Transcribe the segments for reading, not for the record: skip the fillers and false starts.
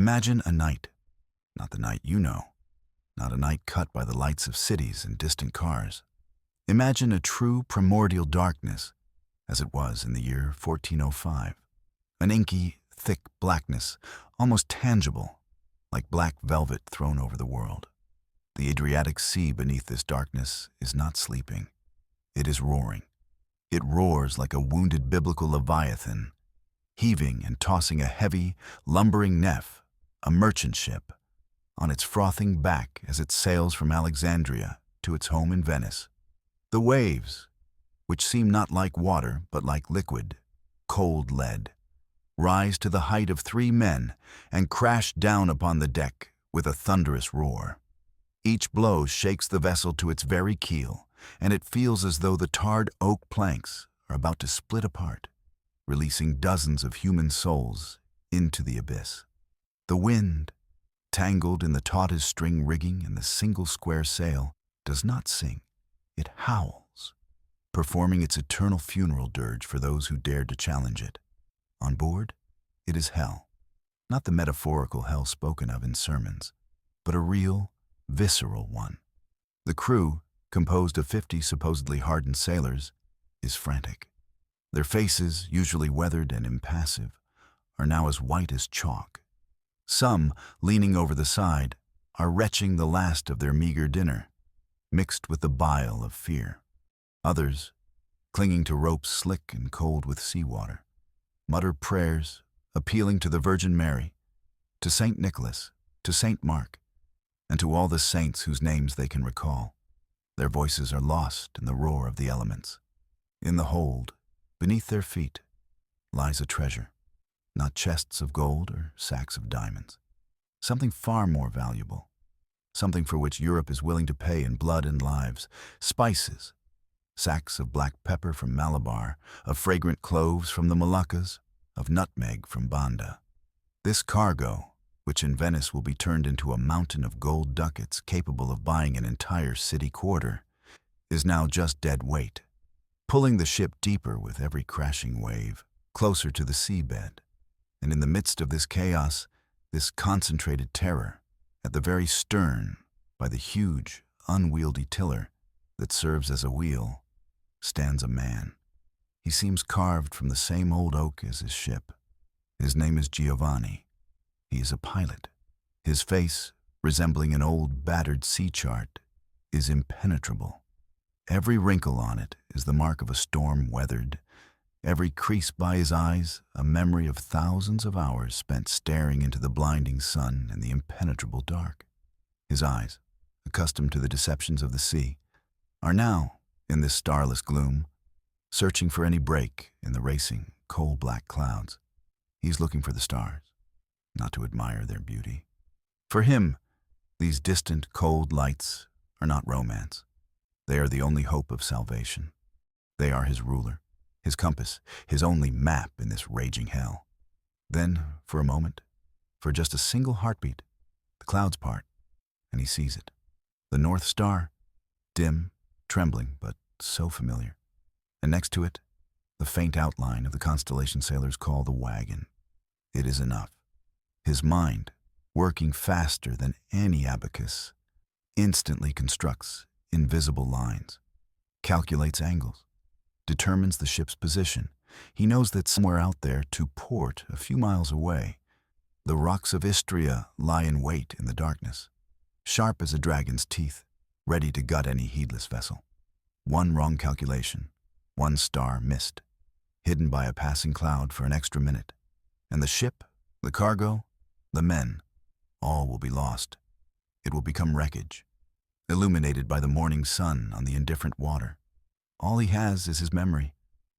Imagine a night, not the night you know, not a night cut by the lights of cities and distant cars. Imagine a true primordial darkness, as it was in the year 1405. An inky, thick blackness, almost tangible, like black velvet thrown over the world. The Adriatic Sea beneath this darkness is not sleeping. It is roaring. It roars like a wounded biblical leviathan, heaving and tossing a heavy, lumbering nef, a merchant ship, on its frothing back as it sails from Alexandria to its home in Venice. The waves, which seem not like water but like liquid, cold lead, rise to the height of 3 men and crash down upon the deck with a thunderous roar. Each blow shakes the vessel to its very keel, and it feels as though the tarred oak planks are about to split apart, releasing dozens of human souls into the abyss. The wind, tangled in the tautest string rigging and the single square sail, does not sing. It howls, performing its eternal funeral dirge for those who dared to challenge it. On board, it is hell. Not the metaphorical hell spoken of in sermons, but a real, visceral one. The crew, composed of 50 supposedly hardened sailors, is frantic. Their faces, usually weathered and impassive, are now as white as chalk. Some, leaning over the side, are retching the last of their meager dinner, mixed with the bile of fear. Others, clinging to ropes slick and cold with seawater, mutter prayers, appealing to the Virgin Mary, to St. Nicholas, to St. Mark, and to all the saints whose names they can recall. Their voices are lost in the roar of the elements. In the hold, beneath their feet, lies a treasure, not chests of gold or sacks of diamonds. Something far more valuable, something for which Europe is willing to pay in blood and lives. Spices, sacks of black pepper from Malabar, of fragrant cloves from the Moluccas, of nutmeg from Banda. This cargo, which in Venice will be turned into a mountain of gold ducats capable of buying an entire city quarter, is now just dead weight, pulling the ship deeper with every crashing wave, closer to the seabed. And in the midst of this chaos, this concentrated terror, at the very stern, by the huge, unwieldy tiller that serves as a wheel, stands a man. He seems carved from the same old oak as his ship. His name is Giovanni. He is a pilot. His face, resembling an old battered sea chart, is impenetrable. Every wrinkle on it is the mark of a storm weathered, every crease by his eyes a memory of thousands of hours spent staring into the blinding sun and the impenetrable dark. His eyes, accustomed to the deceptions of the sea, are now, in this starless gloom, searching for any break in the racing, coal-black clouds. He's looking for the stars, not to admire their beauty. For him, these distant, cold lights are not romance. They are the only hope of salvation. They are his ruler, his compass, his only map in this raging hell. Then, for a moment, for just a single heartbeat, the clouds part, and he sees it. The North Star, dim, trembling, but so familiar. And next to it, the faint outline of the constellation sailors call the wagon. It is enough. His mind, working faster than any abacus, instantly constructs invisible lines, calculates angles, determines the ship's position. He knows that somewhere out there, to port a few miles away, the rocks of Istria lie in wait in the darkness, sharp as a dragon's teeth, ready to gut any heedless vessel. One wrong calculation, one star missed, hidden by a passing cloud for an extra minute, and the ship, the cargo, the men, all will be lost. It will become wreckage, illuminated by the morning sun on the indifferent water. All he has is his memory,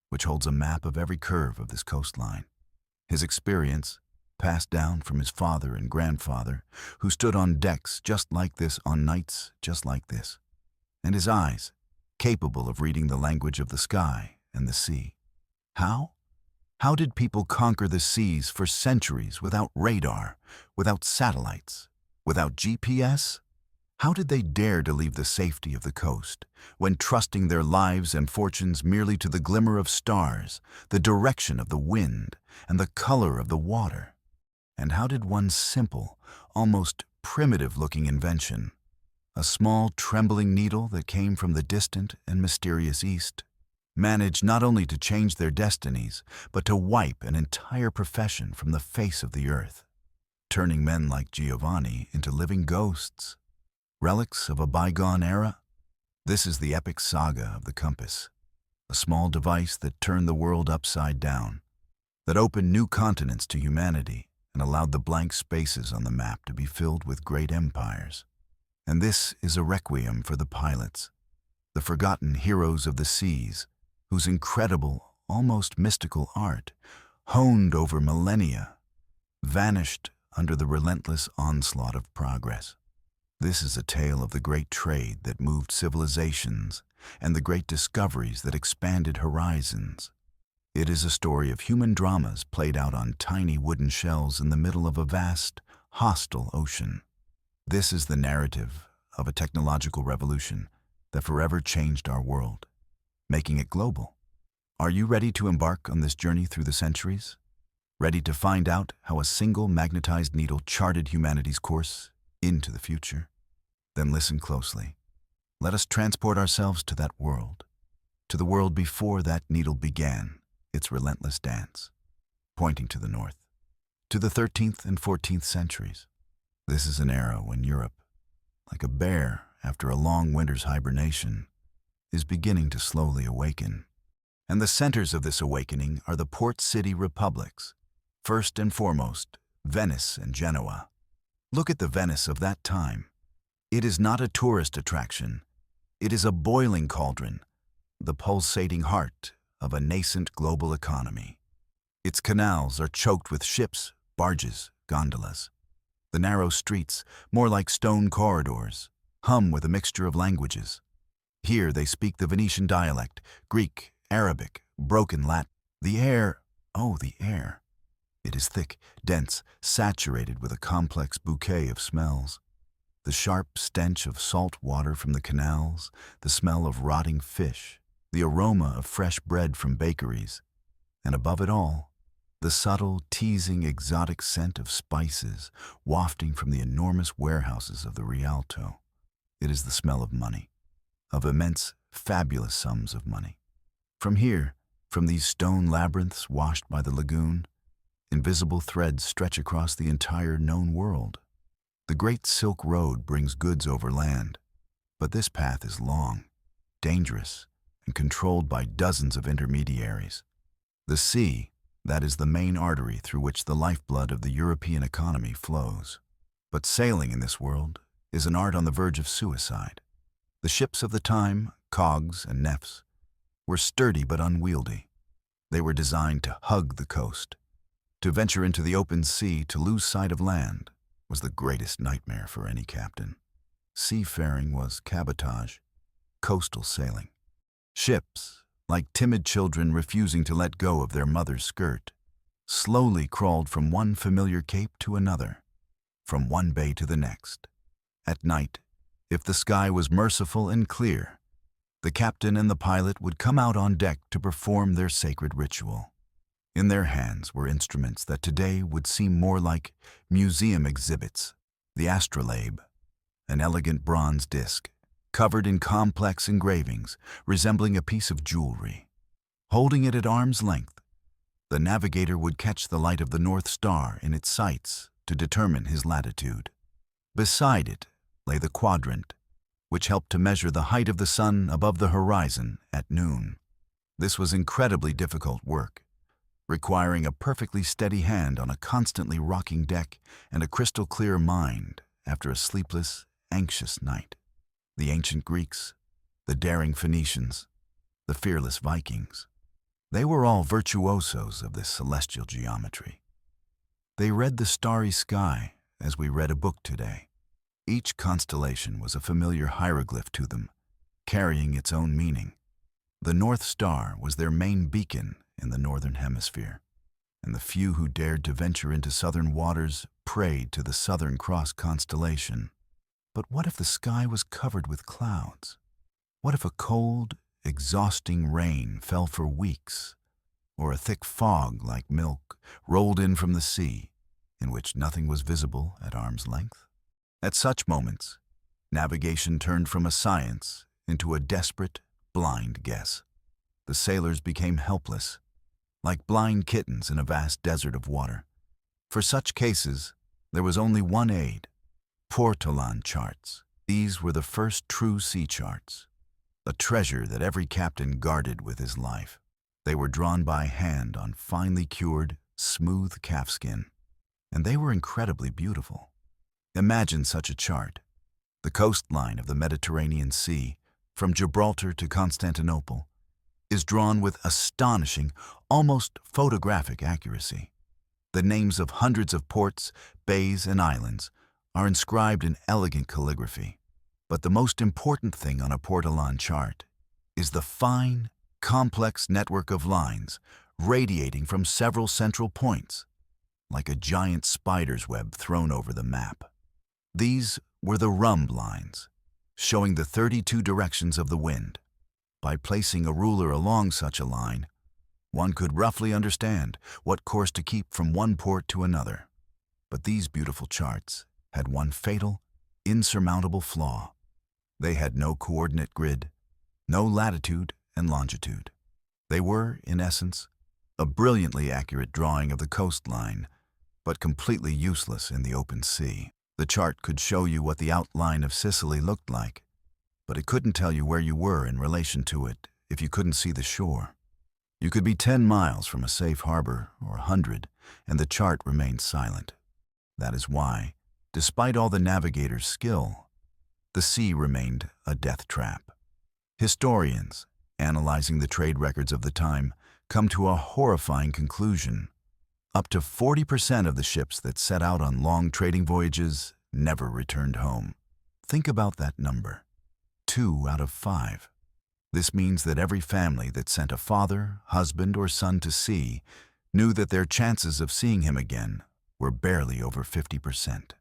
which holds a map of every curve of this coastline. His experience, passed down from his father and grandfather, who stood on decks just like this on nights just like this. And his eyes, capable of reading the language of the sky and the sea. How? How did people conquer the seas for centuries without radar, without satellites, without GPS? How did they dare to leave the safety of the coast, when trusting their lives and fortunes merely to the glimmer of stars, the direction of the wind, and the color of the water? And how did one simple, almost primitive-looking invention, a small trembling needle that came from the distant and mysterious East, manage not only to change their destinies, but to wipe an entire profession from the face of the earth, turning men like Giovanni into living ghosts, relics of a bygone era? This is the epic saga of the compass, a small device that turned the world upside down, that opened new continents to humanity and allowed the blank spaces on the map to be filled with great empires. And this is a requiem for the pilots, the forgotten heroes of the seas, whose incredible, almost mystical art, honed over millennia, vanished under the relentless onslaught of progress. This is a tale of the great trade that moved civilizations and the great discoveries that expanded horizons. It is a story of human dramas played out on tiny wooden shells in the middle of a vast, hostile ocean. This is the narrative of a technological revolution that forever changed our world, making it global. Are you ready to embark on this journey through the centuries? Ready to find out how a single magnetized needle charted humanity's course into the future? Then listen closely. Let us transport ourselves to that world, to the world before that needle began its relentless dance, pointing to the north, to the 13th and 14th centuries. This is an era when Europe, like a bear after a long winter's hibernation, is beginning to slowly awaken. And the centers of this awakening are the port city republics, first and foremost, Venice and Genoa. Look at the Venice of that time. It is not a tourist attraction. It is a boiling cauldron, the pulsating heart of a nascent global economy. Its canals are choked with ships, barges, gondolas. The narrow streets, more like stone corridors, hum with a mixture of languages. Here they speak the Venetian dialect, Greek, Arabic, broken Latin. The air, oh, the air. It is thick, dense, saturated with a complex bouquet of smells. The sharp stench of salt water from the canals, the smell of rotting fish, the aroma of fresh bread from bakeries, and above it all, the subtle, teasing, exotic scent of spices wafting from the enormous warehouses of the Rialto. It is the smell of money, of immense, fabulous sums of money. From here, from these stone labyrinths washed by the lagoon, invisible threads stretch across the entire known world. The Great Silk Road brings goods over land, but this path is long, dangerous, and controlled by dozens of intermediaries. The sea, that is the main artery through which the lifeblood of the European economy flows. But sailing in this world is an art on the verge of suicide. The ships of the time, cogs and nefs, were sturdy but unwieldy. They were designed to hug the coast. To venture into the open sea, to lose sight of land, was the greatest nightmare for any captain. Seafaring was cabotage, coastal sailing. Ships, like timid children refusing to let go of their mother's skirt, slowly crawled from one familiar cape to another, from one bay to the next. At night, if the sky was merciful and clear, the captain and the pilot would come out on deck to perform their sacred ritual. In their hands were instruments that today would seem more like museum exhibits: the astrolabe, an elegant bronze disc, covered in complex engravings resembling a piece of jewelry. Holding it at arm's length, the navigator would catch the light of the North Star in its sights to determine his latitude. Beside it lay the quadrant, which helped to measure the height of the sun above the horizon at noon. This was incredibly difficult work, requiring a perfectly steady hand on a constantly rocking deck and a crystal-clear mind after a sleepless, anxious night. The ancient Greeks, the daring Phoenicians, the fearless Vikings, they were all virtuosos of this celestial geometry. They read the starry sky as we read a book today. Each constellation was a familiar hieroglyph to them, carrying its own meaning. The North Star was their main beacon in the Northern Hemisphere, and the few who dared to venture into southern waters prayed to the Southern Cross constellation. But what if the sky was covered with clouds? What if a cold, exhausting rain fell for weeks, or a thick fog like milk rolled in from the sea, in which nothing was visible at arm's length. At such moments, navigation turned from a science into a desperate, blind guess. The sailors became helpless, like blind kittens in a vast desert of water. For such cases, there was only one aid: portolan charts. These were the first true sea charts, a treasure that every captain guarded with his life. They were drawn by hand on finely cured, smooth calfskin, and they were incredibly beautiful. Imagine such a chart. The coastline of the Mediterranean Sea, from Gibraltar to Constantinople, is drawn with astonishing, almost photographic accuracy. The names of hundreds of ports, bays, and islands are inscribed in elegant calligraphy. But the most important thing on a portolan chart is the fine, complex network of lines radiating from several central points, like a giant spider's web thrown over the map. These were the rhumb lines, showing the 32 directions of the wind. By placing a ruler along such a line, one could roughly understand what course to keep from one port to another. But these beautiful charts had one fatal, insurmountable flaw. They had no coordinate grid, no latitude and longitude. They were, in essence, a brilliantly accurate drawing of the coastline, but completely useless in the open sea. The chart could show you what the outline of Sicily looked like, but it couldn't tell you where you were in relation to it if you couldn't see the shore. You could be 10 miles from a safe harbor, or 100, and the chart remained silent. That is why, despite all the navigator's skill, the sea remained a death trap. Historians, analyzing the trade records of the time, come to a horrifying conclusion. Up to 40% of the ships that set out on long trading voyages never returned home. Think about that number. 2 out of 5. This means that every family that sent a father, husband, or son to sea knew that their chances of seeing him again were barely over 50%.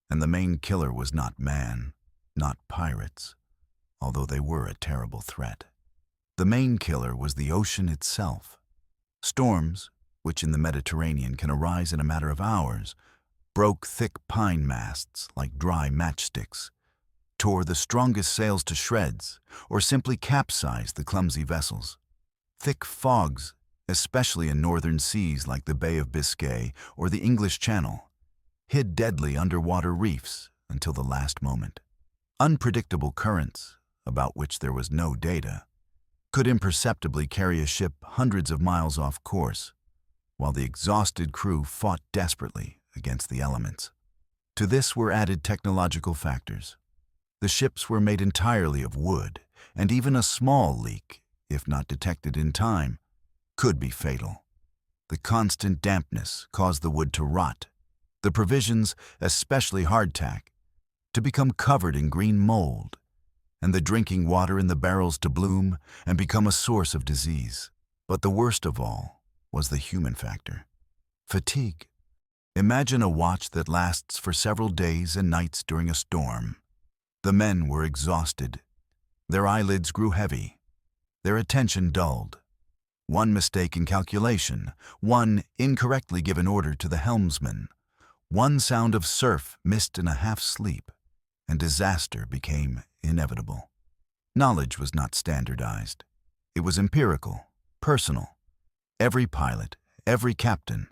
And the main killer was not man, not pirates, although they were a terrible threat. The main killer was the ocean itself. Storms, which in the Mediterranean can arise in a matter of hours, broke thick pine masts like dry matchsticks, tore the strongest sails to shreds, or simply capsized the clumsy vessels. Thick fogs, especially in northern seas like the Bay of Biscay or the English Channel, hid deadly underwater reefs until the last moment. Unpredictable currents, about which there was no data, could imperceptibly carry a ship hundreds of miles off course, while the exhausted crew fought desperately against the elements. To this were added technological factors. The ships were made entirely of wood, and even a small leak, if not detected in time, could be fatal. The constant dampness caused the wood to rot, the provisions, especially hardtack, to become covered in green mold, and the drinking water in the barrels to bloom and become a source of disease. But the worst of all was the human factor. Fatigue. Imagine a watch that lasts for several days and nights during a storm. The men were exhausted. Their eyelids grew heavy. Their attention dulled. One mistake in calculation, one incorrectly given order to the helmsman, one sound of surf missed in a half-sleep, and disaster became inevitable. Knowledge was not standardized. It was empirical, personal. Every pilot, every captain,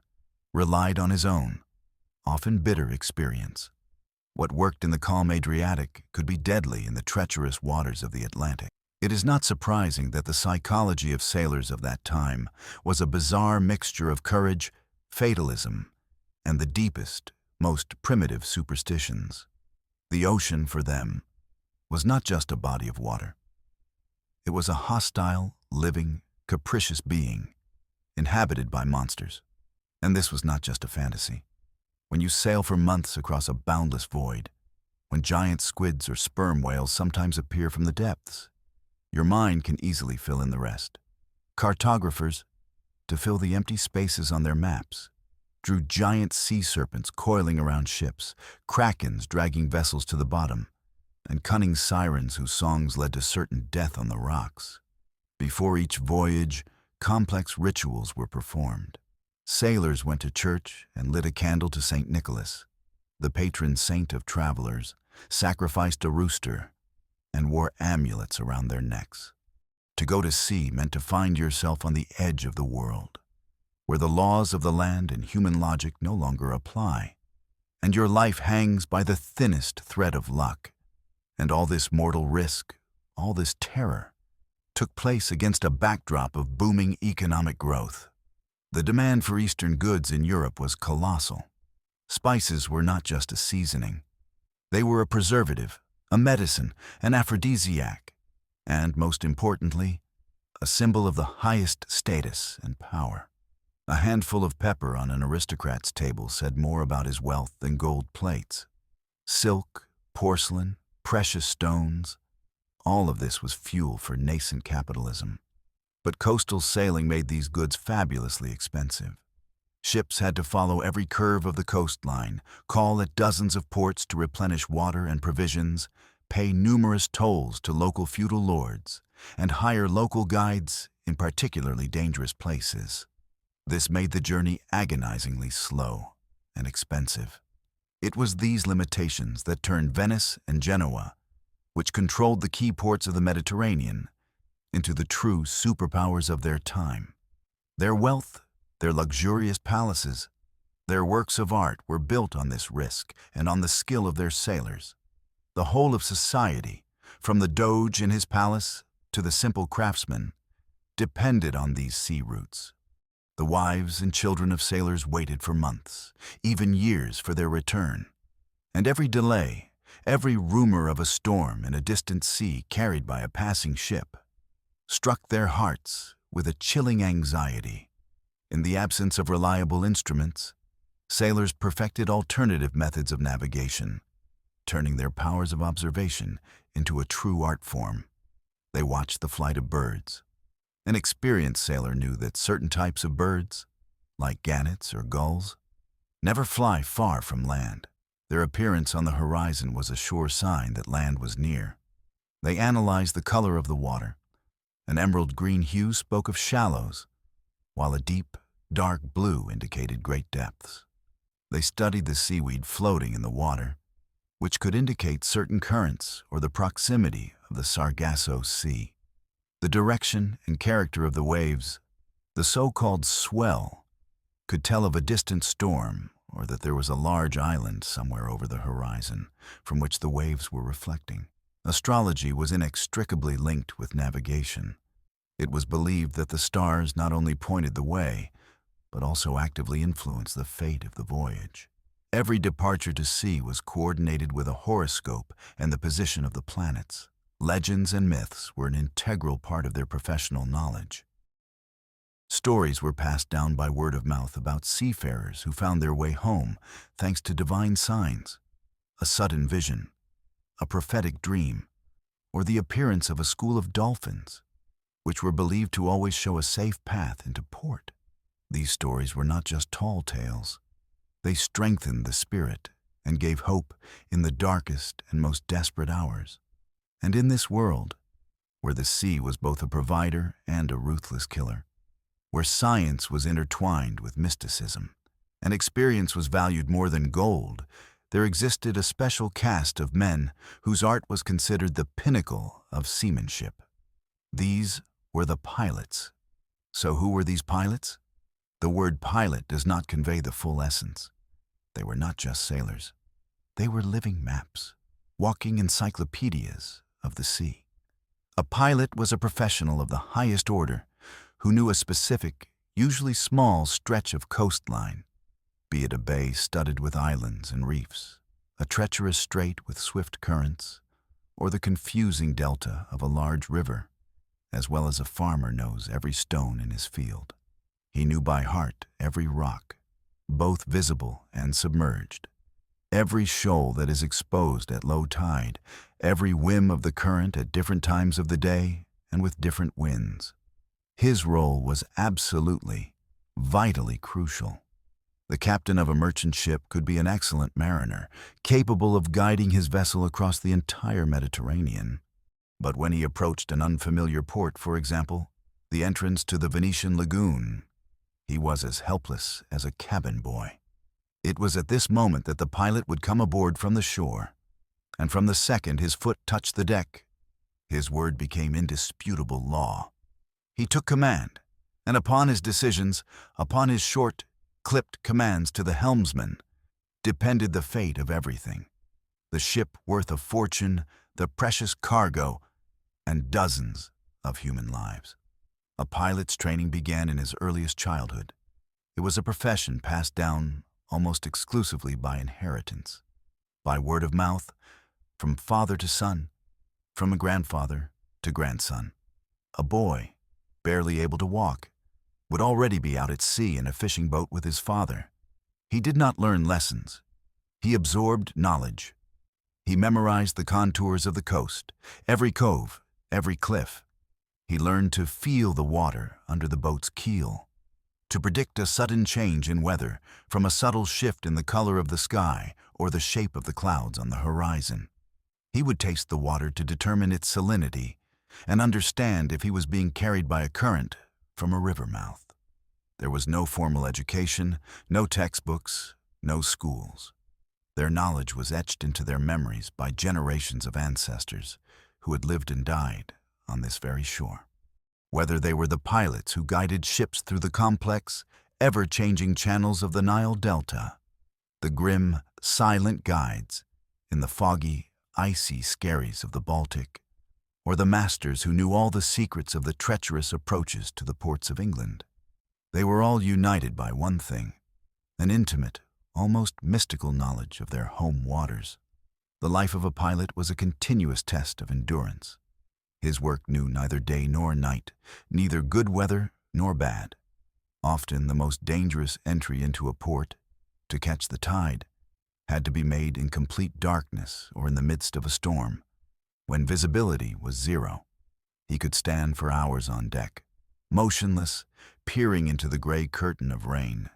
relied on his own, often bitter experience. What worked in the calm Adriatic could be deadly in the treacherous waters of the Atlantic. It is not surprising that the psychology of sailors of that time was a bizarre mixture of courage, fatalism, and the deepest, most primitive superstitions. The ocean, for them, was not just a body of water. It was a hostile, living, capricious being, inhabited by monsters. And this was not just a fantasy. When you sail for months across a boundless void, when giant squids or sperm whales sometimes appear from the depths, your mind can easily fill in the rest. Cartographers, to fill the empty spaces on their maps, drew giant sea serpents coiling around ships, krakens dragging vessels to the bottom, and cunning sirens whose songs led to certain death on the rocks. Before each voyage, complex rituals were performed. Sailors went to church and lit a candle to St. Nicholas, the patron saint of travelers, sacrificed a rooster, and wore amulets around their necks. To go to sea meant to find yourself on the edge of the world, where the laws of the land and human logic no longer apply, and your life hangs by the thinnest thread of luck. And all this mortal risk, all this terror, took place against a backdrop of booming economic growth. The demand for Eastern goods in Europe was colossal. Spices were not just a seasoning. They were a preservative, a medicine, an aphrodisiac, and, most importantly, a symbol of the highest status and power. A handful of pepper on an aristocrat's table said more about his wealth than gold plates. Silk, porcelain, precious stones, all of this was fuel for nascent capitalism. But coastal sailing made these goods fabulously expensive. Ships had to follow every curve of the coastline, call at dozens of ports to replenish water and provisions, pay numerous tolls to local feudal lords, and hire local guides in particularly dangerous places. This made the journey agonizingly slow and expensive. It was these limitations that turned Venice and Genoa, which controlled the key ports of the Mediterranean, into the true superpowers of their time. Their wealth, their luxurious palaces, their works of art were built on this risk and on the skill of their sailors. The whole of society, from the Doge in his palace to the simple craftsman, depended on these sea routes. The wives and children of sailors waited for months, even years, for their return. And every delay, every rumor of a storm in a distant sea carried by a passing ship, struck their hearts with a chilling anxiety. In the absence of reliable instruments, sailors perfected alternative methods of navigation, turning their powers of observation into a true art form. They watched the flight of birds. An experienced sailor knew that certain types of birds, like gannets or gulls, never fly far from land. Their appearance on the horizon was a sure sign that land was near. They analyzed the color of the water. An emerald green hue spoke of shallows, while a deep, dark blue indicated great depths. They studied the seaweed floating in the water, which could indicate certain currents or the proximity of the Sargasso Sea. The direction and character of the waves, the so-called swell, could tell of a distant storm or that there was a large island somewhere over the horizon from which the waves were reflecting. Astrology was inextricably linked with navigation. It was believed that the stars not only pointed the way, but also actively influenced the fate of the voyage. Every departure to sea was coordinated with a horoscope and the position of the planets. Legends and myths were an integral part of their professional knowledge. Stories were passed down by word of mouth about seafarers who found their way home thanks to divine signs, a sudden vision, a prophetic dream, or the appearance of a school of dolphins, which were believed to always show a safe path into port. These stories were not just tall tales. They strengthened the spirit and gave hope in the darkest and most desperate hours. And in this world, where the sea was both a provider and a ruthless killer, where science was intertwined with mysticism, and experience was valued more than gold, there existed a special caste of men whose art was considered the pinnacle of seamanship. These were the pilots. So who were these pilots? The word pilot does not convey the full essence. They were not just sailors. They were living maps, walking encyclopedias of the sea. A pilot was a professional of the highest order who knew a specific, usually small stretch of coastline, be it a bay studded with islands and reefs, a treacherous strait with swift currents, or the confusing delta of a large river, as well as a farmer knows every stone in his field. He knew by heart every rock, both visible and submerged, every shoal that is exposed at low tide, every whim of the current at different times of the day and with different winds. His role was absolutely, vitally crucial. The captain of a merchant ship could be an excellent mariner, capable of guiding his vessel across the entire Mediterranean. But when he approached an unfamiliar port, for example, the entrance to the Venetian lagoon, He was as helpless as a cabin boy. It was at this moment that the pilot would come aboard from the shore, and from the second his foot touched the deck, his word became indisputable law. He took command, and upon his decisions, upon his short, clipped commands to the helmsman, depended the fate of everything. The ship worth a fortune, the precious cargo, and dozens of human lives. A pilot's training began in his earliest childhood. It was a profession passed down almost exclusively by inheritance, by word of mouth, from father to son, from a grandfather to grandson. A boy, barely able to walk, would already be out at sea in a fishing boat with his father. He did not learn lessons. He absorbed knowledge. He memorized the contours of the coast, every cove, every cliff. He learned to feel the water under the boat's keel, to predict a sudden change in weather from a subtle shift in the color of the sky or the shape of the clouds on the horizon. He would taste the water to determine its salinity and understand if he was being carried by a current from a river mouth. There was no formal education, no textbooks, no schools. Their knowledge was etched into their memories by generations of ancestors who had lived and died on this very shore. Whether they were the pilots who guided ships through the complex, ever-changing channels of the Nile Delta, the grim, silent guides in the foggy, icy skerries of the Baltic, or the masters who knew all the secrets of the treacherous approaches to the ports of England, they were all united by one thing, an intimate, almost mystical knowledge of their home waters. The life of a pilot was a continuous test of endurance. His work knew neither day nor night, neither good weather nor bad. Often the most dangerous entry into a port, to catch the tide, had to be made in complete darkness or in the midst of a storm, when visibility was zero. He could stand for hours on deck, motionless, peering into the gray curtain of rain,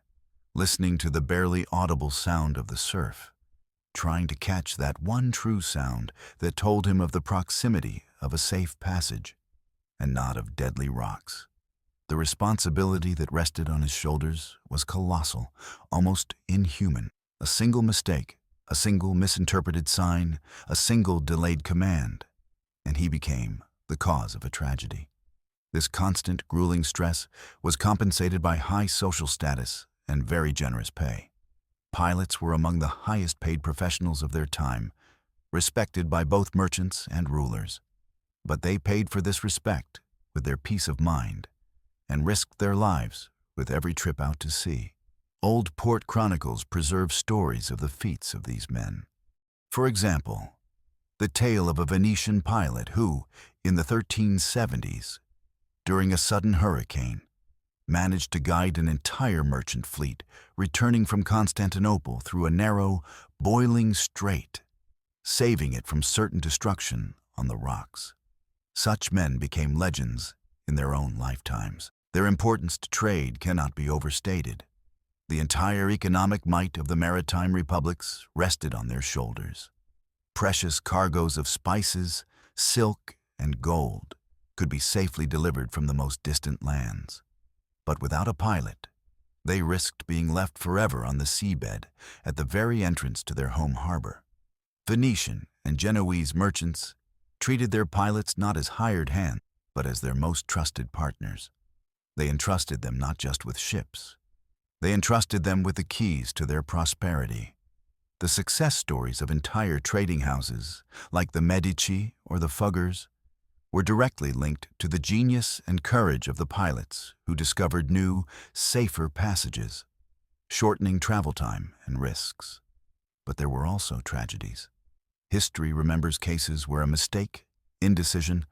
listening to the barely audible sound of the surf, trying to catch that one true sound that told him of the proximity of a safe passage and not of deadly rocks. The responsibility that rested on his shoulders was colossal, almost inhuman. A single mistake, a single misinterpreted sign, a single delayed command, and he became the cause of a tragedy. This constant, grueling stress was compensated by high social status and very generous pay. Pilots were among the highest-paid professionals of their time, respected by both merchants and rulers. But they paid for this respect with their peace of mind and risked their lives with every trip out to sea. Old port chronicles preserve stories of the feats of these men. For example, the tale of a Venetian pilot who, in the 1370s, during a sudden hurricane, managed to guide an entire merchant fleet returning from Constantinople through a narrow, boiling strait, saving it from certain destruction on the rocks. Such men became legends in their own lifetimes. Their importance to trade cannot be overstated. The entire economic might of the maritime republics rested on their shoulders. Precious cargoes of spices, silk, and gold could be safely delivered from the most distant lands. But without a pilot, they risked being left forever on the seabed at the very entrance to their home harbor. Venetian and Genoese merchants treated their pilots not as hired hands, but as their most trusted partners. They entrusted them not just with ships. They entrusted them with the keys to their prosperity. The success stories of entire trading houses, like the Medici or the Fuggers, were directly linked to the genius and courage of the pilots who discovered new, safer passages, shortening travel time and risks. But there were also tragedies. History remembers cases where a mistake, indecision,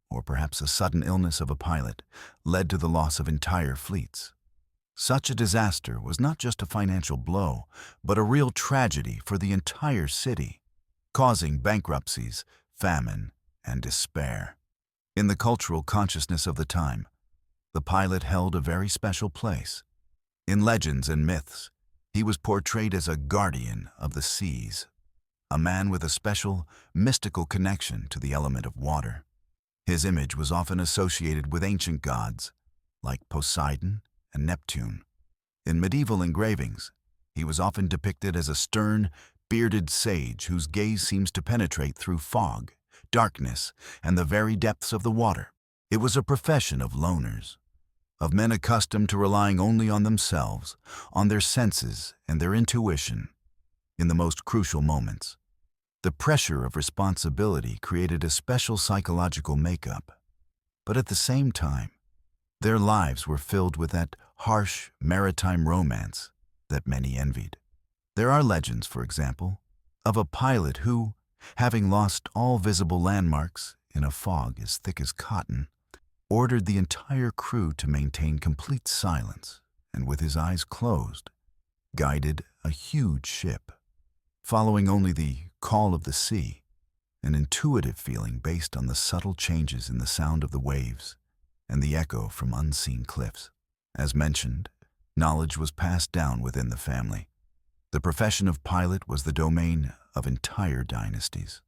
or perhaps a sudden illness of a pilot led to the loss of entire fleets. Such a disaster was not just a financial blow, but a real tragedy for the entire city, causing bankruptcies, famine, and despair. In the cultural consciousness of the time, the pilot held a very special place. In legends and myths, he was portrayed as a guardian of the seas, a man with a special, mystical connection to the element of water. His image was often associated with ancient gods, like Poseidon and Neptune, In medieval engravings, he was often depicted as a stern, bearded sage whose gaze seems to penetrate through fog, darkness, and the very depths of the water. It was a profession of loners, of men accustomed to relying only on themselves, on their senses and their intuition in the most crucial moments. The pressure of responsibility created a special psychological makeup, but at the same time, their lives were filled with that harsh maritime romance that many envied. There are legends, for example, of a pilot who, having lost all visible landmarks in a fog as thick as cotton, ordered the entire crew to maintain complete silence and, with his eyes closed, guided a huge ship, following only the call of the sea, an intuitive feeling based on the subtle changes in the sound of the waves and the echo from unseen cliffs. As mentioned, knowledge was passed down within the family. The profession of pilot was the domain of entire dynasties.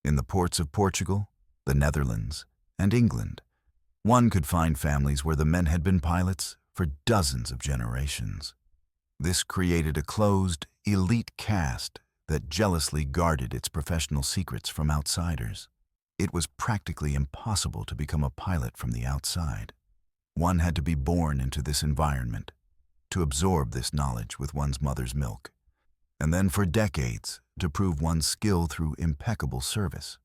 In the ports of Portugal, the Netherlands, and England, one could find families where the men had been pilots for dozens of generations. This created a closed, elite caste that jealously guarded its professional secrets from outsiders. It was practically impossible to become a pilot from the outside. One had to be born into this environment, to absorb this knowledge with one's mother's milk, and then for decades to prove one's skill through impeccable service.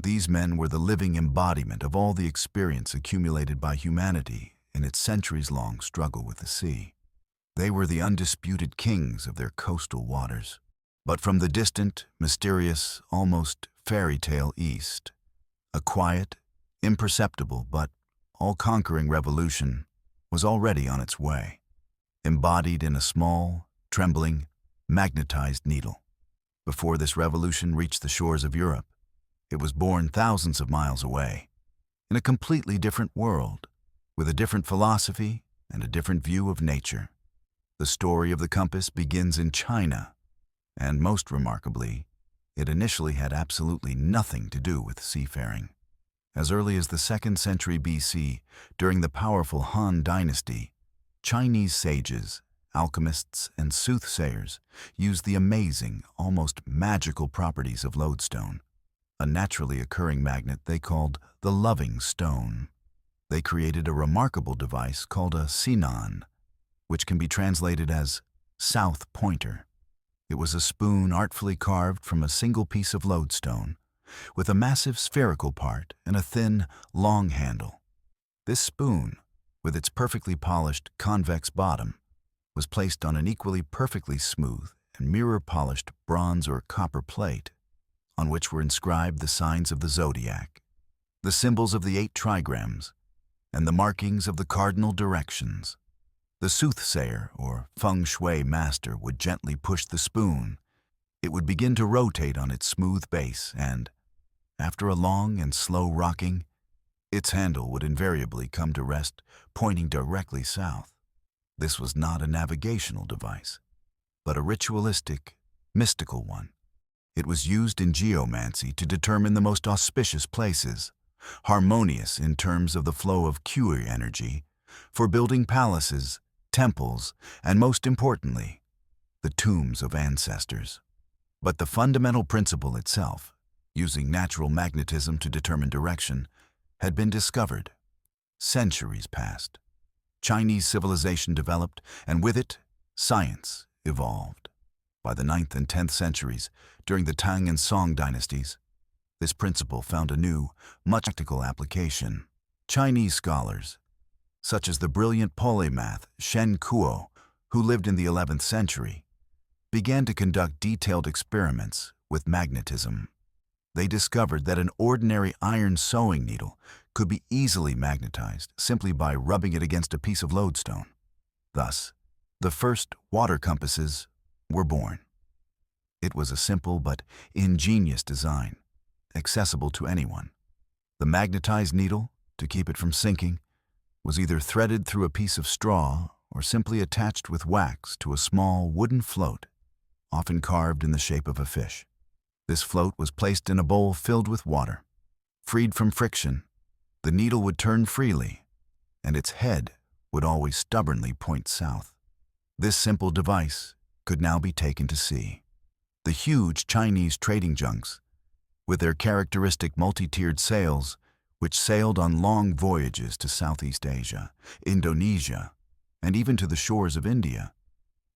These men were the living embodiment of all the experience accumulated by humanity in its centuries-long struggle with the sea. They were the undisputed kings of their coastal waters. But from the distant, mysterious, almost fairy tale east, a quiet, imperceptible but all-conquering revolution was already on its way, embodied in a small, trembling, magnetized needle. Before this revolution reached the shores of Europe, it was born thousands of miles away, in a completely different world, with a different philosophy and a different view of nature. The story of the compass begins in China, and most remarkably, it initially had absolutely nothing to do with seafaring. As early as the 2nd century BC, during the powerful Han Dynasty, Chinese sages, alchemists, and soothsayers used the amazing, almost magical properties of lodestone, a naturally occurring magnet they called the loving stone. They created a remarkable device called a sinan, which can be translated as south pointer. It was a spoon artfully carved from a single piece of lodestone, with a massive spherical part and a thin, long handle. This spoon, with its perfectly polished, convex bottom, was placed on an equally perfectly smooth and mirror-polished bronze or copper plate, on which were inscribed the signs of the zodiac, the symbols of the 8 trigrams, and the markings of the cardinal directions. The soothsayer or feng shui master would gently push the spoon. It would begin to rotate on its smooth base and, after a long and slow rocking, its handle would invariably come to rest, pointing directly south. This was not a navigational device, but a ritualistic, mystical one. It was used in geomancy to determine the most auspicious places, harmonious in terms of the flow of Qi energy, for building palaces, temples, and most importantly, the tombs of ancestors. But the fundamental principle itself, using natural magnetism to determine direction, had been discovered. Centuries passed. Chinese civilization developed, and with it, science evolved. By the 9th and 10th centuries, during the Tang and Song dynasties, this principle found a new, much practical application. Chinese scholars, such as the brilliant polymath Shen Kuo, who lived in the 11th century, began to conduct detailed experiments with magnetism. They discovered that an ordinary iron sewing needle could be easily magnetized simply by rubbing it against a piece of lodestone. Thus, the first water compasses were born. It was a simple but ingenious design, accessible to anyone. The magnetized needle, to keep it from sinking, was either threaded through a piece of straw or simply attached with wax to a small wooden float, often carved in the shape of a fish. This float was placed in a bowl filled with water. Freed from friction, the needle would turn freely, and its head would always stubbornly point south. This simple device could now be taken to sea. The huge Chinese trading junks, with their characteristic multi-tiered sails, which sailed on long voyages to Southeast Asia, Indonesia, and even to the shores of India,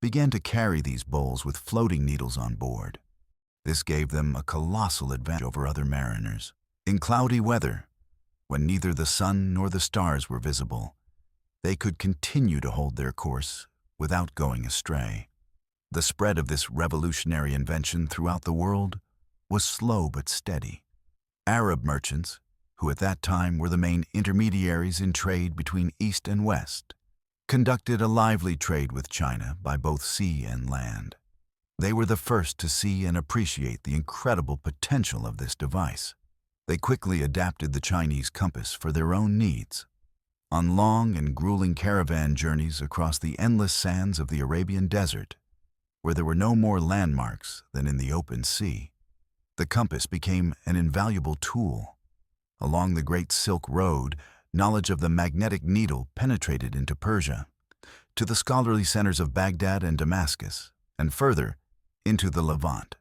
began to carry these bowls with floating needles on board. This gave them a colossal advantage over other mariners. In cloudy weather, when neither the sun nor the stars were visible, they could continue to hold their course without going astray. The spread of this revolutionary invention throughout the world was slow but steady. Arab merchants, who at that time were the main intermediaries in trade between East and West, conducted a lively trade with China by both sea and land. They were the first to see and appreciate the incredible potential of this device. They quickly adapted the Chinese compass for their own needs. On long and grueling caravan journeys across the endless sands of the Arabian desert, where there were no more landmarks than in the open sea, the compass became an invaluable tool. Along the Great Silk Road, knowledge of the magnetic needle penetrated into Persia, to the scholarly centers of Baghdad and Damascus, and further, into the Levant.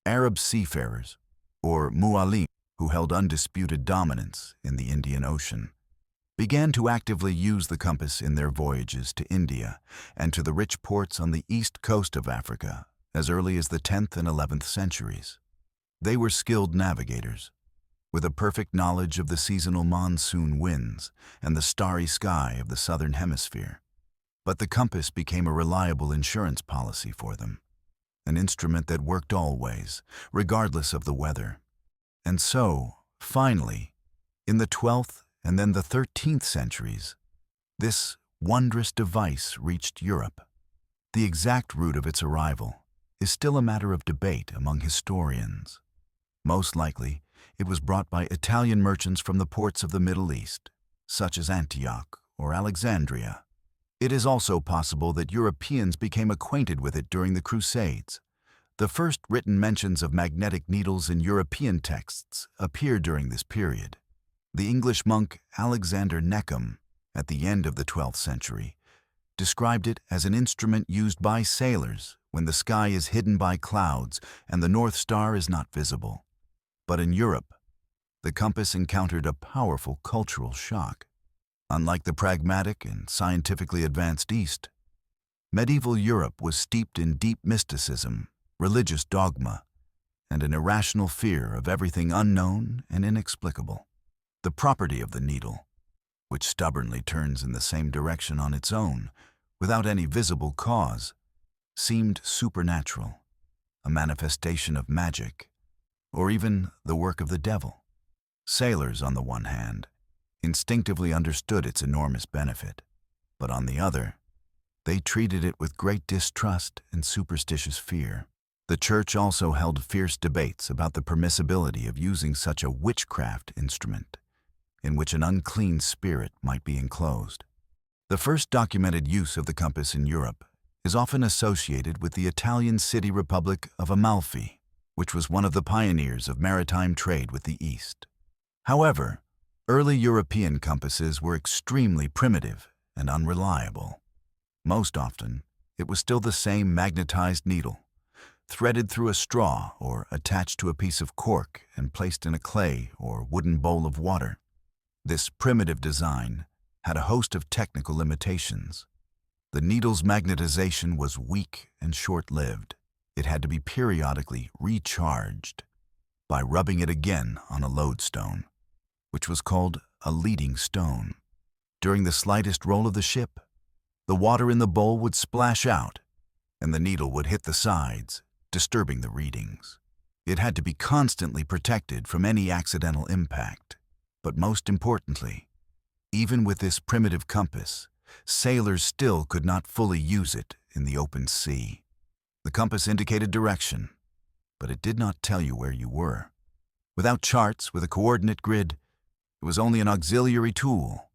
Arab seafarers, or mu'allim, who held undisputed dominance in the Indian Ocean, began to actively use the compass in their voyages to India and to the rich ports on the east coast of Africa as early as the 10th and 11th centuries. They were skilled navigators, with a perfect knowledge of the seasonal monsoon winds and the starry sky of the southern hemisphere. But the compass became a reliable insurance policy for them, an instrument that worked always, regardless of the weather. And so, finally, in the 12th and then the 13th centuries, this wondrous device reached Europe. The exact route of its arrival is still a matter of debate among historians. Most likely, it was brought by Italian merchants from the ports of the Middle East, such as Antioch or Alexandria. It is also possible that Europeans became acquainted with it during the Crusades. The first written mentions of magnetic needles in European texts appear during this period. The English monk Alexander Neckham, at the end of the 12th century, described it as an instrument used by sailors when the sky is hidden by clouds and the North Star is not visible. But in Europe, the compass encountered a powerful cultural shock. Unlike the pragmatic and scientifically advanced East, medieval Europe was steeped in deep mysticism, religious dogma, and an irrational fear of everything unknown and inexplicable. The property of the needle, which stubbornly turns in the same direction on its own, without any visible cause, seemed supernatural, a manifestation of magic, or even the work of the devil. Sailors, on the one hand, instinctively understood its enormous benefit, but on the other, they treated it with great distrust and superstitious fear. The Church also held fierce debates about the permissibility of using such a witchcraft instrument, in which an unclean spirit might be enclosed. The first documented use of the compass in Europe is often associated with the Italian city republic of Amalfi, which was one of the pioneers of maritime trade with the East. However, early European compasses were extremely primitive and unreliable. Most often, it was still the same magnetized needle, threaded through a straw or attached to a piece of cork and placed in a clay or wooden bowl of water. This primitive design had a host of technical limitations. The needle's magnetization was weak and short-lived. It had to be periodically recharged by rubbing it again on a lodestone, which was called a leading stone. During the slightest roll of the ship, the water in the bowl would splash out, and the needle would hit the sides, disturbing the readings. It had to be constantly protected from any accidental impact. But most importantly, even with this primitive compass, sailors still could not fully use it in the open sea. The compass indicated direction, but it did not tell you where you were. Without charts with a coordinate grid, it was only an auxiliary tool,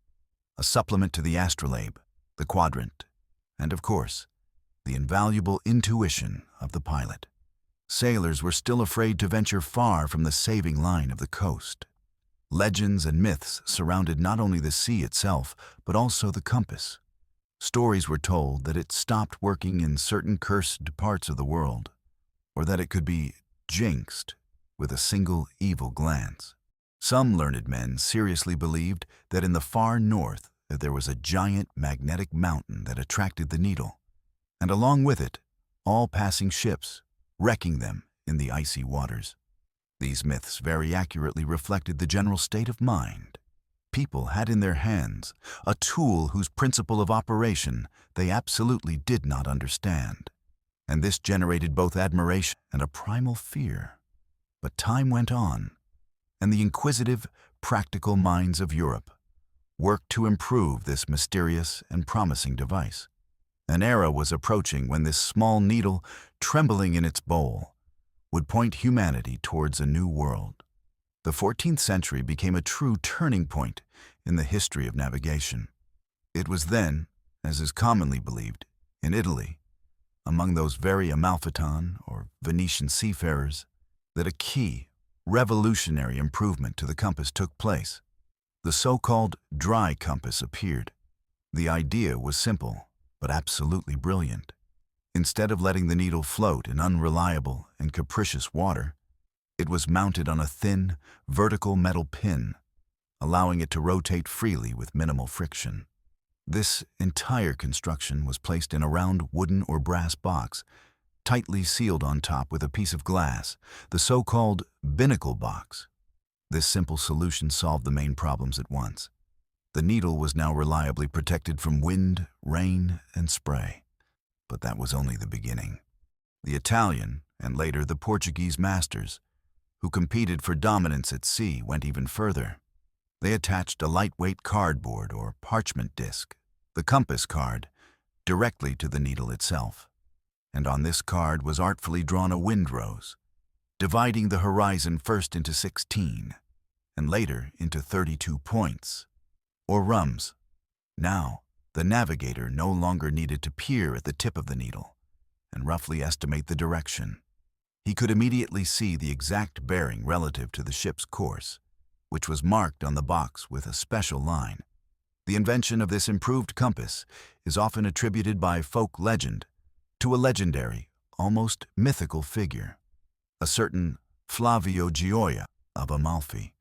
a supplement to the astrolabe, the quadrant, and of course, the invaluable intuition of the pilot. Sailors were still afraid to venture far from the saving line of the coast. Legends and myths surrounded not only the sea itself, but also the compass. Stories were told that it stopped working in certain cursed parts of the world, or that it could be jinxed with a single evil glance. Some learned men seriously believed that in the far north there was a giant magnetic mountain that attracted the needle, and along with it, all passing ships, wrecking them in the icy waters. These myths very accurately reflected the general state of mind. People had in their hands a tool whose principle of operation they absolutely did not understand, and this generated both admiration and a primal fear. But time went on, and the inquisitive, practical minds of Europe worked to improve this mysterious and promising device. An era was approaching when this small needle, trembling in its bowl, would point humanity towards a new world. The 14th century became a true turning point in the history of navigation. It was then, as is commonly believed, in Italy, among those very Amalfitan or Venetian seafarers, that a key, revolutionary improvement to the compass took place. The so-called dry compass appeared. The idea was simple, but absolutely brilliant. Instead of letting the needle float in unreliable and capricious water, it was mounted on a thin, vertical metal pin, allowing it to rotate freely with minimal friction. This entire construction was placed in a round wooden or brass box, tightly sealed on top with a piece of glass, the so-called binnacle box. This simple solution solved the main problems at once. The needle was now reliably protected from wind, rain, and spray. But that was only the beginning. The Italian, and later the Portuguese masters, who competed for dominance at sea, went even further. They attached a lightweight cardboard or parchment disc, the compass card, directly to the needle itself. And on this card was artfully drawn a windrose, dividing the horizon first into 16, and later into 32 points, or rums. Now, the navigator no longer needed to peer at the tip of the needle and roughly estimate the direction. He could immediately see the exact bearing relative to the ship's course, which was marked on the box with a special line. The invention of this improved compass is often attributed by folk legend to a legendary, almost mythical figure, a certain Flavio Gioia of Amalfi,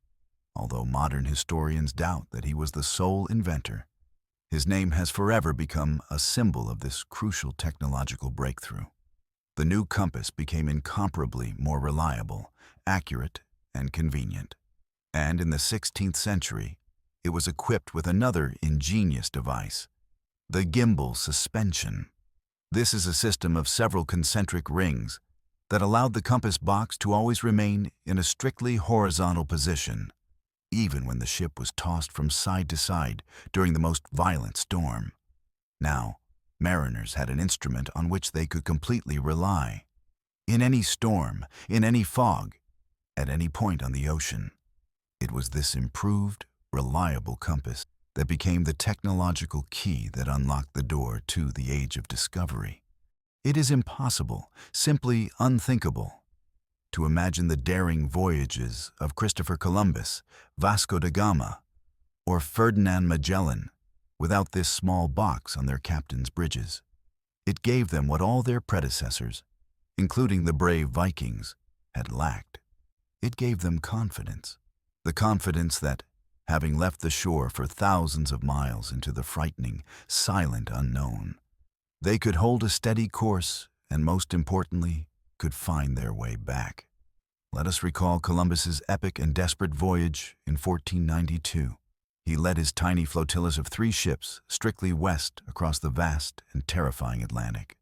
although modern historians doubt that he was the sole inventor. His name has forever become a symbol of this crucial technological breakthrough. The new compass became incomparably more reliable, accurate, and convenient. And in the 16th century, it was equipped with another ingenious device, the gimbal suspension. This is a system of several concentric rings that allowed the compass box to always remain in a strictly horizontal position, even when the ship was tossed from side to side during the most violent storm. Now, mariners had an instrument on which they could completely rely. In any storm, in any fog, at any point on the ocean. It was this improved, reliable compass that became the technological key that unlocked the door to the age of discovery. It is impossible, simply unthinkable, to imagine the daring voyages of Christopher Columbus, Vasco da Gama, or Ferdinand Magellan without this small box on their captains' bridges. It gave them what all their predecessors, including the brave Vikings, had lacked. It gave them confidence. The confidence that, having left the shore for thousands of miles into the frightening, silent unknown, they could hold a steady course and, most importantly, could find their way back. Let us recall Columbus's epic and desperate voyage in 1492. He led his tiny flotillas of 3 ships strictly west across the vast and terrifying Atlantic.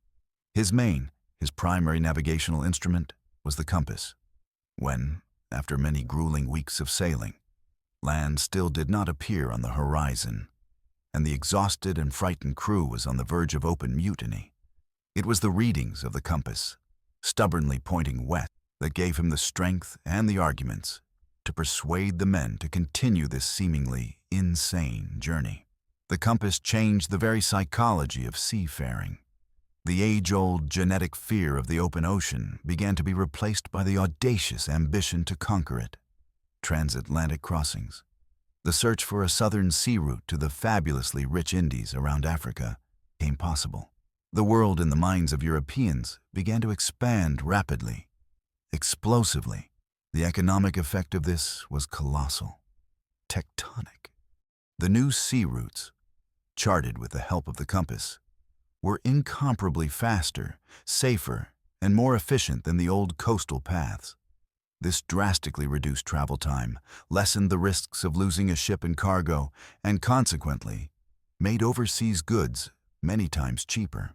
His primary navigational instrument was the compass. When, after many grueling weeks of sailing, land still did not appear on the horizon, and the exhausted and frightened crew was on the verge of open mutiny, it was the readings of the compass, stubbornly pointing west, that gave him the strength and the arguments to persuade the men to continue this seemingly insane journey. The compass changed the very psychology of seafaring. The age-old genetic fear of the open ocean began to be replaced by the audacious ambition to conquer it. Transatlantic crossings, the search for a southern sea route to the fabulously rich Indies around Africa, became possible. The world in the minds of Europeans began to expand rapidly, explosively. The economic effect of this was colossal, tectonic. The new sea routes, charted with the help of the compass, were incomparably faster, safer, and more efficient than the old coastal paths. This drastically reduced travel time, lessened the risks of losing a ship and cargo, and consequently made overseas goods many times cheaper.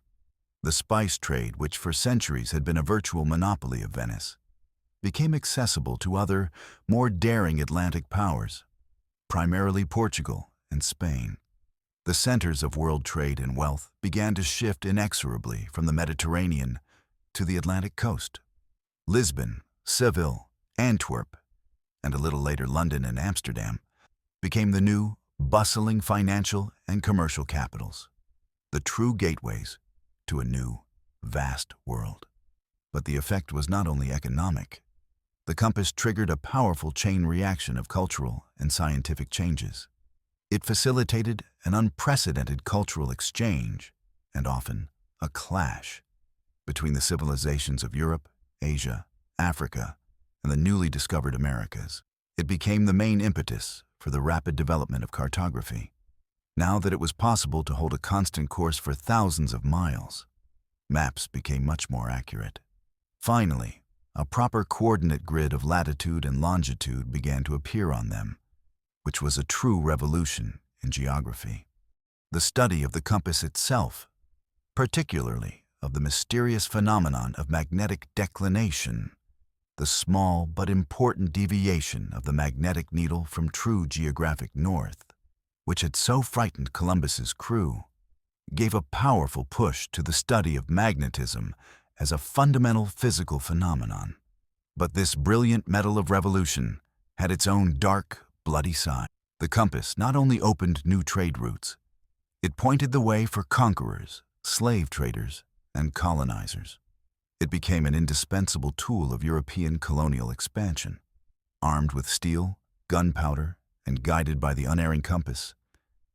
The spice trade, which for centuries had been a virtual monopoly of Venice, became accessible to other, more daring Atlantic powers, primarily Portugal and Spain. The centers of world trade and wealth began to shift inexorably from the Mediterranean to the Atlantic coast. Lisbon, Seville, Antwerp, and a little later London and Amsterdam became the new, bustling financial and commercial capitals, the true gateways to a new, vast world. But the effect was not only economic. The compass triggered a powerful chain reaction of cultural and scientific changes. It facilitated an unprecedented cultural exchange and often a clash between the civilizations of Europe, Asia, Africa, and the newly discovered Americas. It became the main impetus for the rapid development of cartography. Now that it was possible to hold a constant course for thousands of miles, maps became much more accurate. Finally, a proper coordinate grid of latitude and longitude began to appear on them, which was a true revolution in geography. The study of the compass itself, particularly of the mysterious phenomenon of magnetic declination, the small but important deviation of the magnetic needle from true geographic north, which had so frightened Columbus's crew, gave a powerful push to the study of magnetism as a fundamental physical phenomenon. But this brilliant medal of revolution had its own dark, bloody side. The compass not only opened new trade routes, it pointed the way for conquerors, slave traders, and colonizers. It became an indispensable tool of European colonial expansion. Armed with steel, gunpowder, and guided by the unerring compass,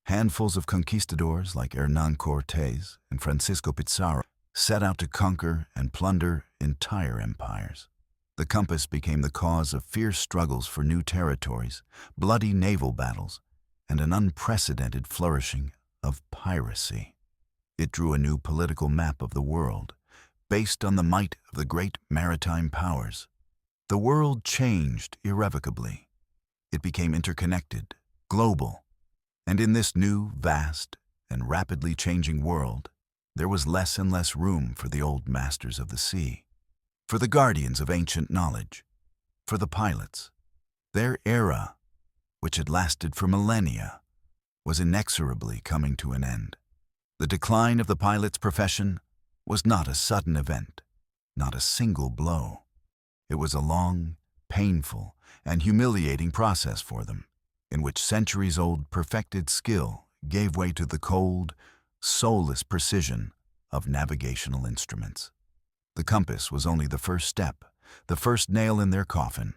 handfuls of conquistadors like Hernán Cortés and Francisco Pizarro set out to conquer and plunder entire empires. The compass became the cause of fierce struggles for new territories, bloody naval battles, and an unprecedented flourishing of piracy. It drew a new political map of the world, based on the might of the great maritime powers. The world changed irrevocably. It became interconnected, global, and in this new, vast, and rapidly changing world, there was less and less room for the old masters of the sea, for the guardians of ancient knowledge, for the pilots. Their era, which had lasted for millennia, was inexorably coming to an end. The decline of the pilot's profession was not a sudden event, not a single blow. It was a long, painful, and humiliating process for them, in which centuries-old perfected skill gave way to the cold, soulless precision of navigational instruments. The compass was only the first step, the first nail in their coffin.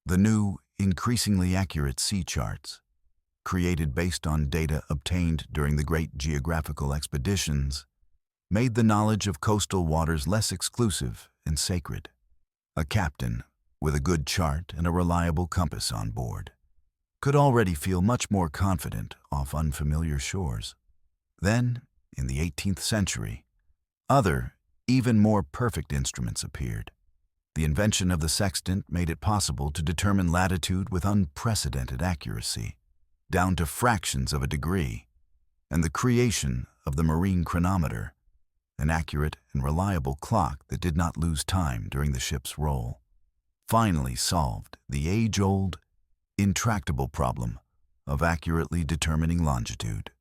The new, increasingly accurate sea charts, created based on data obtained during the great geographical expeditions, made the knowledge of coastal waters less exclusive and sacred. A captain, with a good chart and a reliable compass on board, could already feel much more confident off unfamiliar shores. Then, in the 18th century, other, even more perfect instruments appeared. The invention of the sextant made it possible to determine latitude with unprecedented accuracy, down to fractions of a degree, and the creation of the marine chronometer, an accurate and reliable clock that did not lose time during the ship's roll, finally solved the age-old, intractable problem of accurately determining longitude.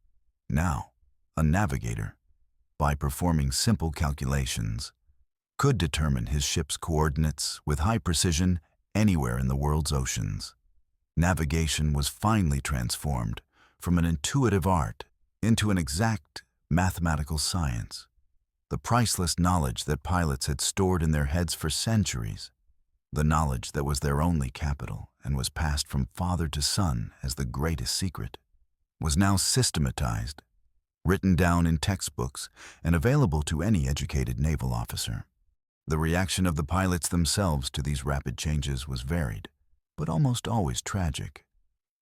Now, a navigator, by performing simple calculations, could determine his ship's coordinates with high precision anywhere in the world's oceans. Navigation was finally transformed from an intuitive art into an exact mathematical science. The priceless knowledge that pilots had stored in their heads for centuries, the knowledge that was their only capital and was passed from father to son as the greatest secret, was now systematized written down in textbooks and available to any educated naval officer. The reaction of the pilots themselves to these rapid changes was varied, but almost always tragic.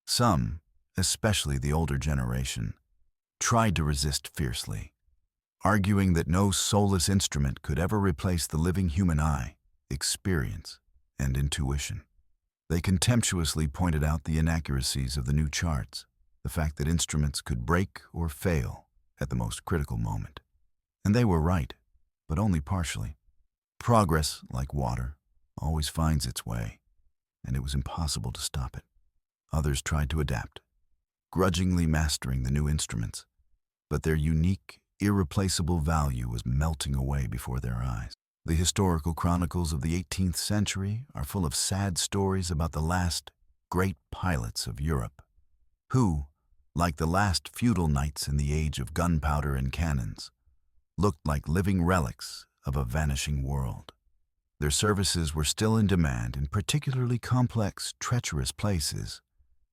Some, especially the older generation, tried to resist fiercely, arguing that no soulless instrument could ever replace the living human eye, experience, and intuition. They contemptuously pointed out the inaccuracies of the new charts, the fact that instruments could break or fail at the most critical moment. And they were right, but only partially. Progress, like water, always finds its way, and it was impossible to stop it. Others tried to adapt, grudgingly mastering the new instruments, but their unique, irreplaceable value was melting away before their eyes. The historical chronicles of the 18th century are full of sad stories about the last great pilots of Europe, who, like the last feudal knights in the age of gunpowder and cannons, looked like living relics of a vanishing world. Their services were still in demand in particularly complex, treacherous places,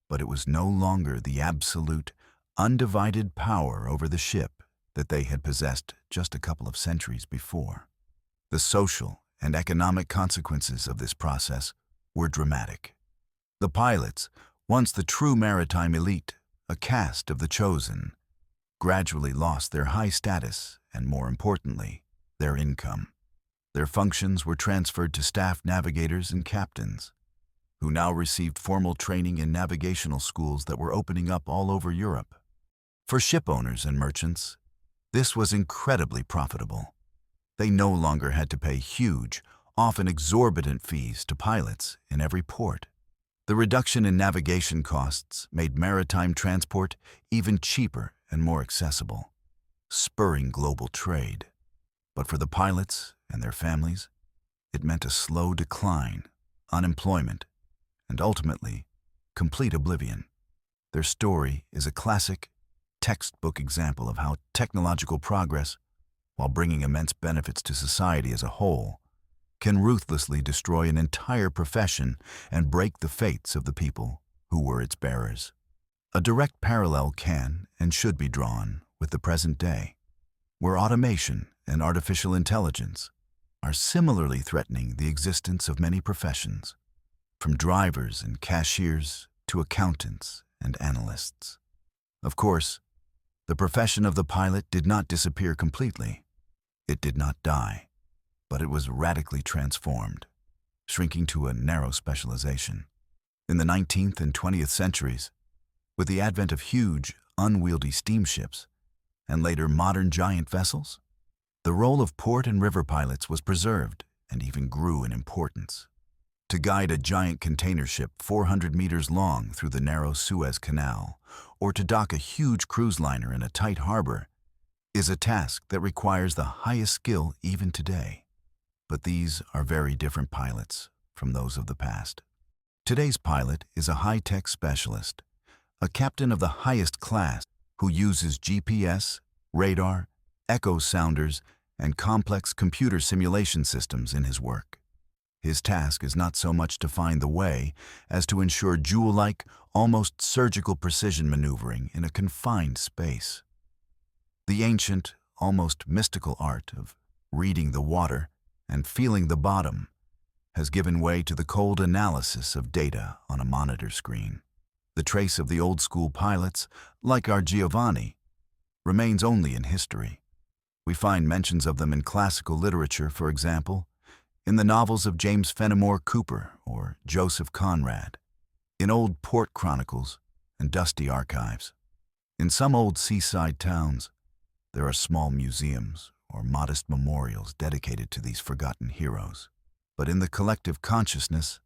but it was no longer the absolute, undivided power over the ship that they had possessed just a couple of centuries before. The social and economic consequences of this process were dramatic. The pilots, once the true maritime elite, a caste of the chosen, gradually lost their high status and, more importantly, their income. Their functions were transferred to staff navigators and captains, who now received formal training in navigational schools that were opening up all over Europe. For ship owners and merchants, this was incredibly profitable. They no longer had to pay huge, often exorbitant fees to pilots in every port. The reduction in navigation costs made maritime transport even cheaper and more accessible, spurring global trade. But for the pilots and their families, it meant a slow decline, unemployment, and ultimately, complete oblivion. Their story is a classic, textbook example of how technological progress, while bringing immense benefits to society as a whole, can ruthlessly destroy an entire profession and break the fates of the people who were its bearers. A direct parallel can and should be drawn with the present day, where automation and artificial intelligence are similarly threatening the existence of many professions, from drivers and cashiers to accountants and analysts. Of course, the profession of the pilot did not disappear completely. It did not die, but it was radically transformed, shrinking to a narrow specialization. In the 19th and 20th centuries, with the advent of huge, unwieldy steamships and later modern giant vessels, the role of port and river pilots was preserved and even grew in importance. To guide a giant container ship 400 meters long through the narrow Suez Canal, or to dock a huge cruise liner in a tight harbor, is a task that requires the highest skill even today. But these are very different pilots from those of the past. Today's pilot is a high-tech specialist, a captain of the highest class who uses GPS, radar, echo sounders, and complex computer simulation systems in his work. His task is not so much to find the way as to ensure jewel-like, almost surgical precision maneuvering in a confined space. The ancient, almost mystical art of reading the water and feeling the bottom has given way to the cold analysis of data on a monitor screen. The trace of the old-school pilots, like our Giovanni, remains only in history. We find mentions of them in classical literature, for example, in the novels of James Fenimore Cooper or Joseph Conrad, in old port chronicles and dusty archives. In some old seaside towns, there are small museums or modest memorials dedicated to these forgotten heroes. But in the collective consciousness,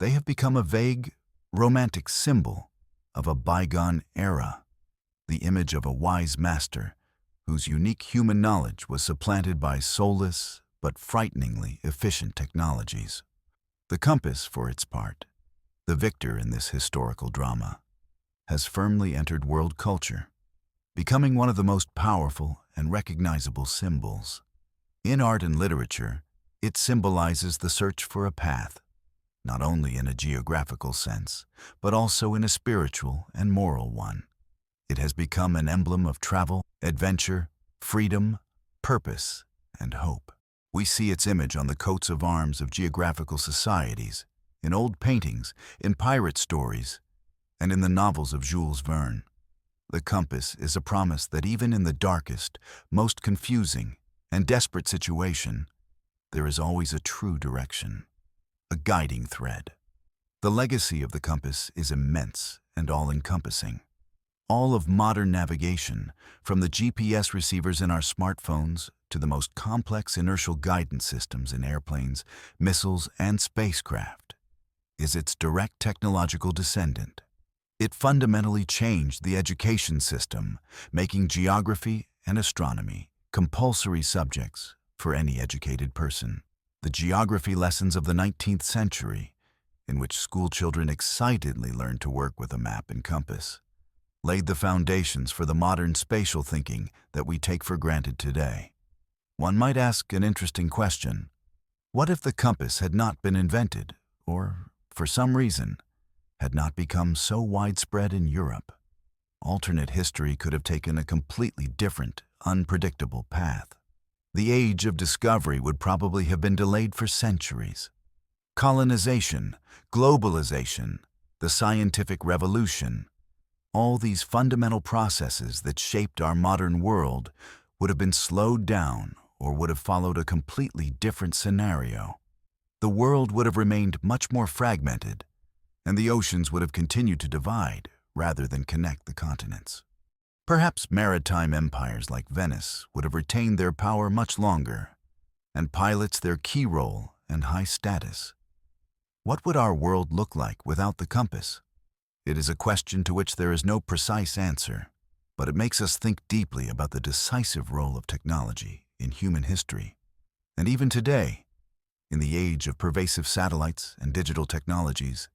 they have become a vague, romantic symbol of a bygone era, the image of a wise master whose unique human knowledge was supplanted by soulless but frighteningly efficient technologies. The compass, for its part, the victor in this historical drama, has firmly entered world culture, becoming one of the most powerful and recognizable symbols. In art and literature, it symbolizes the search for a path, not only in a geographical sense, but also in a spiritual and moral one. It has become an emblem of travel, adventure, freedom, purpose, and hope. We see its image on the coats of arms of geographical societies, in old paintings, in pirate stories, and in the novels of Jules Verne. The compass is a promise that even in the darkest, most confusing, and desperate situation, there is always a true direction, a guiding thread. The legacy of the compass is immense and all-encompassing. All of modern navigation, from the GPS receivers in our smartphones to the most complex inertial guidance systems in airplanes, missiles, and spacecraft, is its direct technological descendant. It fundamentally changed the education system, making geography and astronomy compulsory subjects for any educated person. The geography lessons of the 19th century, in which schoolchildren excitedly learned to work with a map and compass, laid the foundations for the modern spatial thinking that we take for granted today. One might ask an interesting question. What if the compass had not been invented, or, for some reason, had not become so widespread in Europe? Alternate history could have taken a completely different, unpredictable path. The age of discovery would probably have been delayed for centuries. Colonization, globalization, the scientific revolution, all these fundamental processes that shaped our modern world would have been slowed down or would have followed a completely different scenario. The world would have remained much more fragmented, and the oceans would have continued to divide rather than connect the continents. Perhaps maritime empires like Venice would have retained their power much longer, and pilots their key role and high status. What would our world look like without the compass? It is a question to which there is no precise answer, but it makes us think deeply about the decisive role of technology in human history. And even today, in the age of pervasive satellites and digital technologies,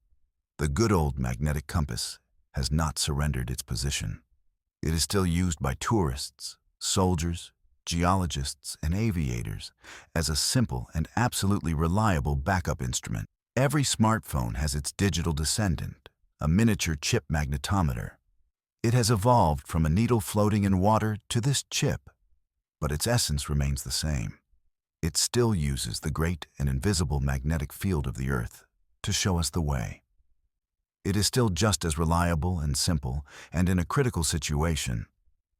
the good old magnetic compass has not surrendered its position. It is still used by tourists, soldiers, geologists, and aviators as a simple and absolutely reliable backup instrument. Every smartphone has its digital descendant, a miniature chip magnetometer. It has evolved from a needle floating in water to this chip, but its essence remains the same. It still uses the great and invisible magnetic field of the Earth to show us the way. It is still just as reliable and simple, and in a critical situation,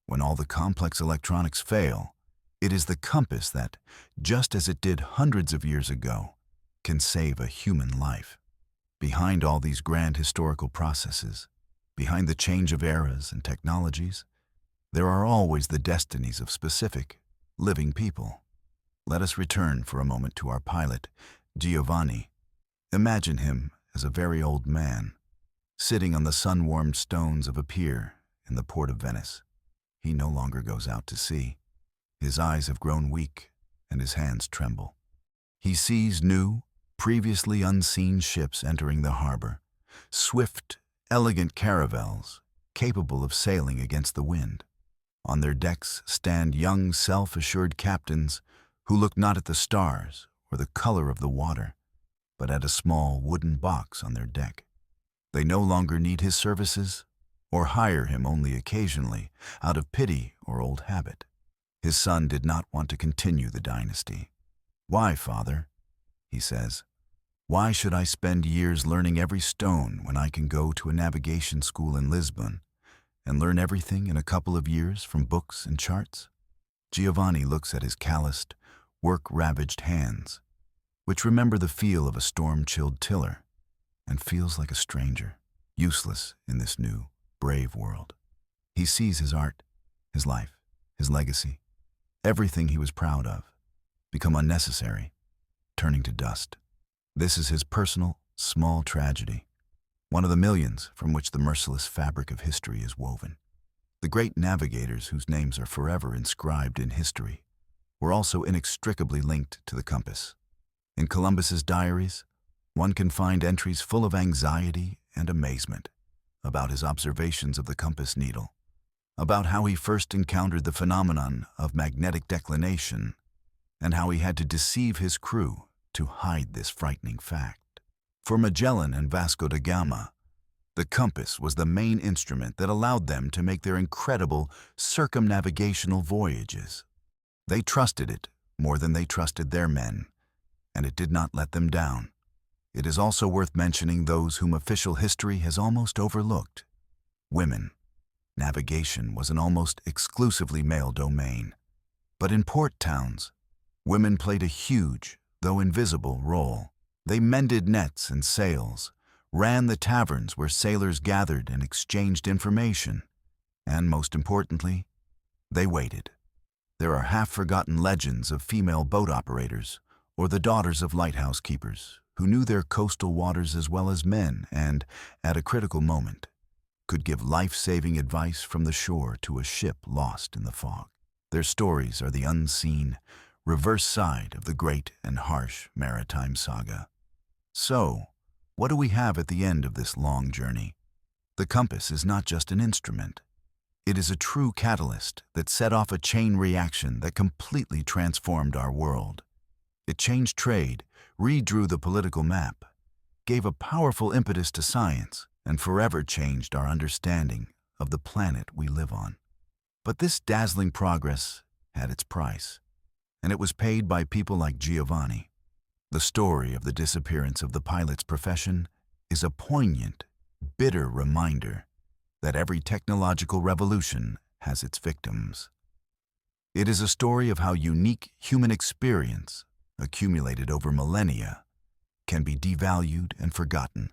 when all the complex electronics fail, it is the compass that, just as it did hundreds of years ago, can save a human life. Behind all these grand historical processes, behind the change of eras and technologies, there are always the destinies of specific, living people. Let us return for a moment to our pilot, Giovanni. Imagine him as a very old man, sitting on the sun-warmed stones of a pier in the port of Venice. He no longer goes out to sea. His eyes have grown weak and his hands tremble. He sees new, previously unseen ships entering the harbor, swift, elegant caravels capable of sailing against the wind. On their decks stand young, self-assured captains who look not at the stars or the color of the water, but at a small wooden box on their deck. They no longer need his services or hire him only occasionally out of pity or old habit. His son did not want to continue the dynasty. "Why, father?" he says. "Why should I spend years learning every stone when I can go to a navigation school in Lisbon and learn everything in a couple of years from books and charts?" Giovanni looks at his calloused, work-ravaged hands, which remember the feel of a storm-chilled tiller, and feels like a stranger, useless in this new, brave world. He sees his art, his life, his legacy, everything he was proud of, become unnecessary, turning to dust. This is his personal, small tragedy, one of the millions from which the merciless fabric of history is woven. The great navigators whose names are forever inscribed in history were also inextricably linked to the compass. In Columbus's diaries, one can find entries full of anxiety and amazement about his observations of the compass needle, about how he first encountered the phenomenon of magnetic declination, and how he had to deceive his crew to hide this frightening fact. For Magellan and Vasco da Gama, The compass was the main instrument that allowed them to make their incredible circumnavigational voyages. They trusted it more than they trusted their men, and it did not let them down. It is also worth mentioning those whom official history has almost overlooked: women. Navigation was an almost exclusively male domain. But in port towns, women played a huge, though invisible, role. They mended nets and sails, ran the taverns where sailors gathered and exchanged information, and most importantly, they waited. There are half-forgotten legends of female boat operators or the daughters of lighthouse keepers who knew their coastal waters as well as men and, at a critical moment, could give life-saving advice from the shore to a ship lost in the fog. Their stories are the unseen, reverse side of the great and harsh maritime saga. So, what do we have at the end of this long journey? The compass is not just an instrument. It is a true catalyst that set off a chain reaction that completely transformed our world. It changed trade, redrew the political map, gave a powerful impetus to science, and forever changed our understanding of the planet we live on. But this dazzling progress had its price, and it was paid by people like Giovanni. The story of the disappearance of the pilot's profession is a poignant, bitter reminder that every technological revolution has its victims. It is a story of how unique human experience, accumulated over millennia, can be devalued and forgotten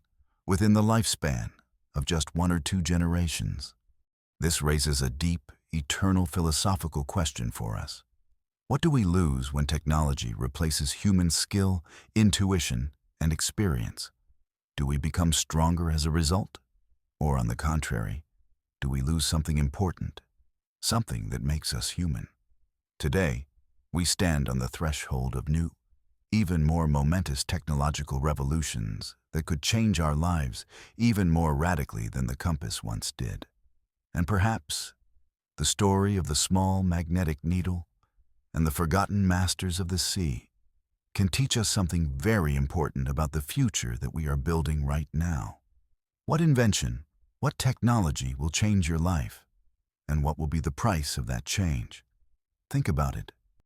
within the lifespan of just 1 or 2 generations. This raises a deep, eternal philosophical question for us. What do we lose when technology replaces human skill, intuition, and experience? Do we become stronger as a result? Or, on the contrary, do we lose something important, something that makes us human? Today, we stand on the threshold of new, even more momentous technological revolutions that could change our lives even more radically than the compass once did. And perhaps the story of the small magnetic needle and the forgotten masters of the sea can teach us something very important about the future that we are building right now. What invention, what technology will change your life, and what will be the price of that change? Think about it.